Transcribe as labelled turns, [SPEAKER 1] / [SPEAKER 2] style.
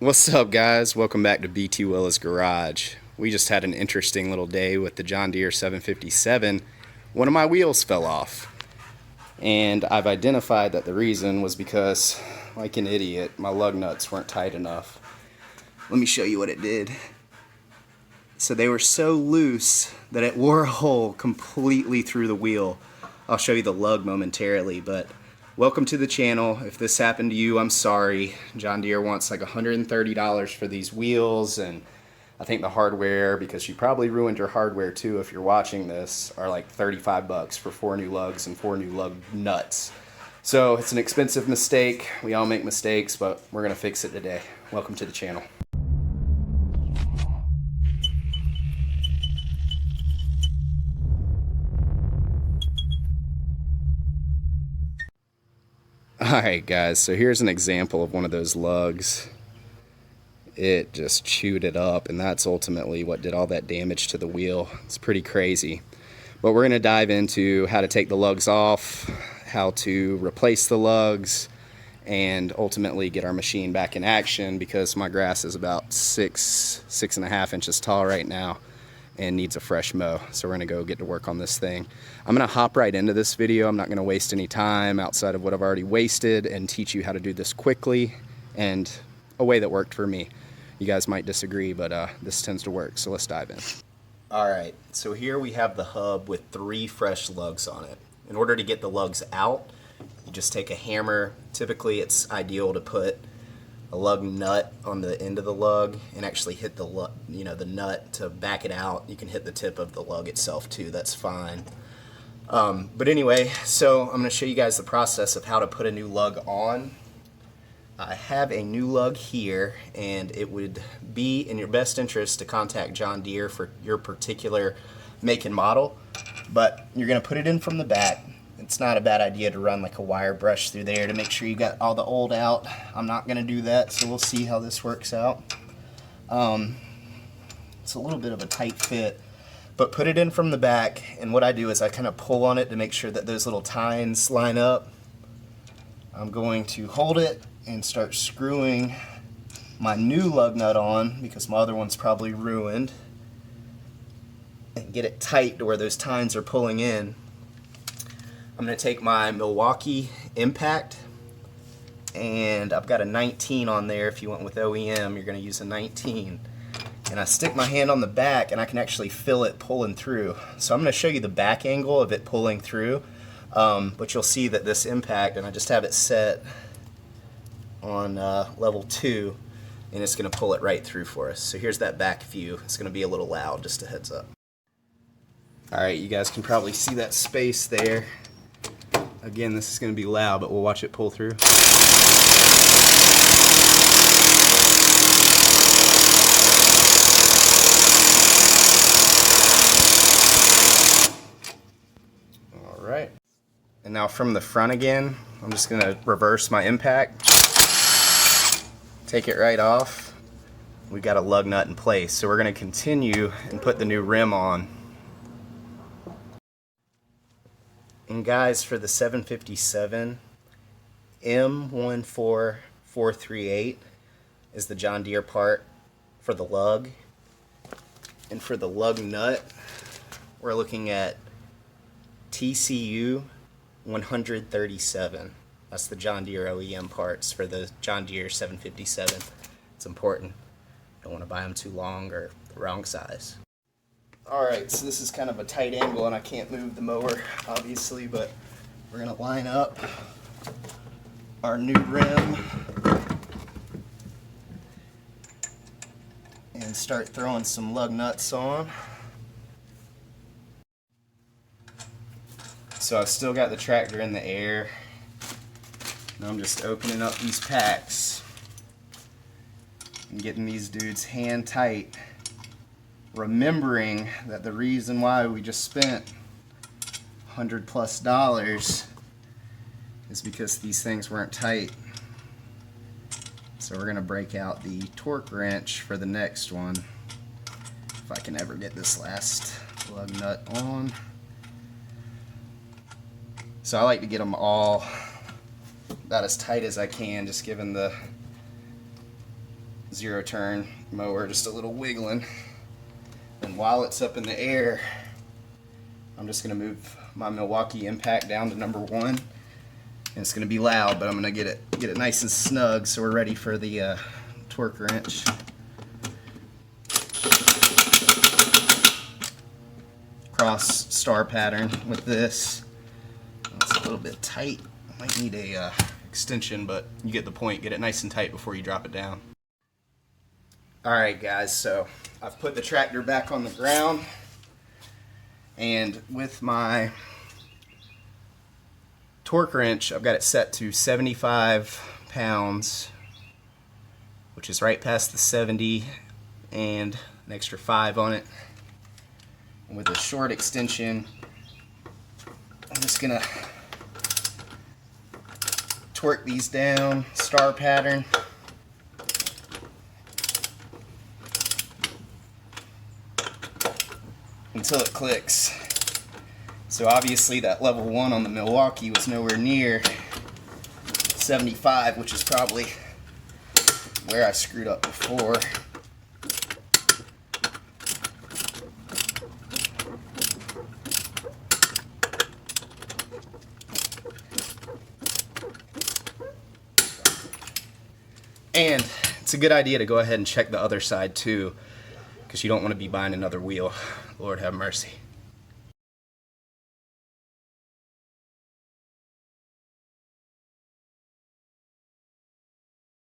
[SPEAKER 1] What's up, guys? Welcome back to BT Willa's Garage. We just had an interesting little day with the John Deere 757. One of my wheels fell off, and I've identified that the reason was because, like an idiot, my lug nuts weren't tight enough. Let me show you what it did. So they were so loose that it wore a hole completely through the wheel. I'll show you the lug momentarily, but welcome to the channel. If this happened to you, I'm sorry. John Deere wants like $130 for these wheels, and I think the hardware, because you probably ruined your hardware too if you're watching this, are like 35 bucks for 4 new lugs and 4 new lug nuts. So it's an expensive mistake. We all make mistakes, but we're gonna fix it today. Welcome to the channel. Alright guys, so here's an example of one of those lugs. It just chewed it up, and that's ultimately what did all that damage to the wheel. It's pretty crazy. But we're going to dive into how to take the lugs off, how to replace the lugs, and ultimately get our machine back in action, because my grass is about 6.5 inches tall right now and needs a fresh mow. So we're gonna go get to work on this thing. I'm gonna hop right into this video. I'm not gonna waste any time outside of what I've already wasted and teach you how to do this quickly and a way that worked for me. You guys might disagree, but this tends to work, so let's dive in. All right, so here we have the hub with 3 fresh lugs on it. In order to get the lugs out, you just take a hammer. Typically it's ideal to put a lug nut on the end of the lug and actually hit the the nut to back it out. You can hit the tip of the lug itself too, that's fine. But anyway, so I'm going to show you guys the process of how to put a new lug on. I have a new lug here, and it would be in your best interest to contact John Deere for your particular make and model, but you're going to put it in from the back. It's not a bad idea to run like a wire brush through there to make sure you got all the old out. I'm not going to do that, so we'll see how this works out. It's a little bit of a tight fit, but put it in from the back, and what I do is I kind of pull on it to make sure that those little tines line up. I'm going to hold it and start screwing my new lug nut on, because my other one's probably ruined, and get it tight to where those tines are pulling in. I'm going to take my Milwaukee Impact, and I've got a 19 on there. If you went with OEM, you're going to use a 19. And I stick my hand on the back, and I can actually feel it pulling through. So I'm going to show you the back angle of it pulling through, but you'll see that this Impact, and I just have it set on level 2, and it's going to pull it right through for us. So here's that back view. It's going to be a little loud, just a heads up. Alright, you guys can probably see that space there. Again, this is going to be loud, but we'll watch it pull through. Alright. And now from the front again, I'm just going to reverse my Impact. Take it right off. We've got a lug nut in place. So we're going to continue and put the new rim on. And guys, for the 757, M14438 is the John Deere part for the lug. And for the lug nut, we're looking at TCU 137. That's the John Deere OEM parts for the John Deere 757. It's important. Don't want to buy them too long or the wrong size. Alright, so this is kind of a tight angle, and I can't move the mower, obviously, but we're going to line up our new rim and start throwing some lug nuts on. So I've still got the tractor in the air. Now I'm just opening up these packs and getting these dudes hand tight, remembering that the reason why we just spent $100+ is because these things weren't tight. So we're going to break out the torque wrench for the next one, if I can ever get this last lug nut on. So I like to get them all about as tight as I can, just given the zero turn mower, just a little wiggling. And while it's up in the air, I'm just going to move my Milwaukee impact down to number 1. And it's going to be loud, but I'm going to get it nice and snug so we're ready for the torque wrench. Cross star pattern with this. It's a little bit tight. Might need a extension, but you get the point. Get it nice and tight before you drop it down. Alright guys, so I've put the tractor back on the ground, and with my torque wrench I've got it set to 75 pounds, which is right past the 70 and an extra 5 on it. And with a short extension, I'm just gonna torque these down, star pattern. Until it clicks. So obviously that level 1 on the Milwaukee was nowhere near 75, which is probably where I screwed up before. And it's a good idea to go ahead and check the other side too, because you don't want to be buying another wheel. Lord have mercy.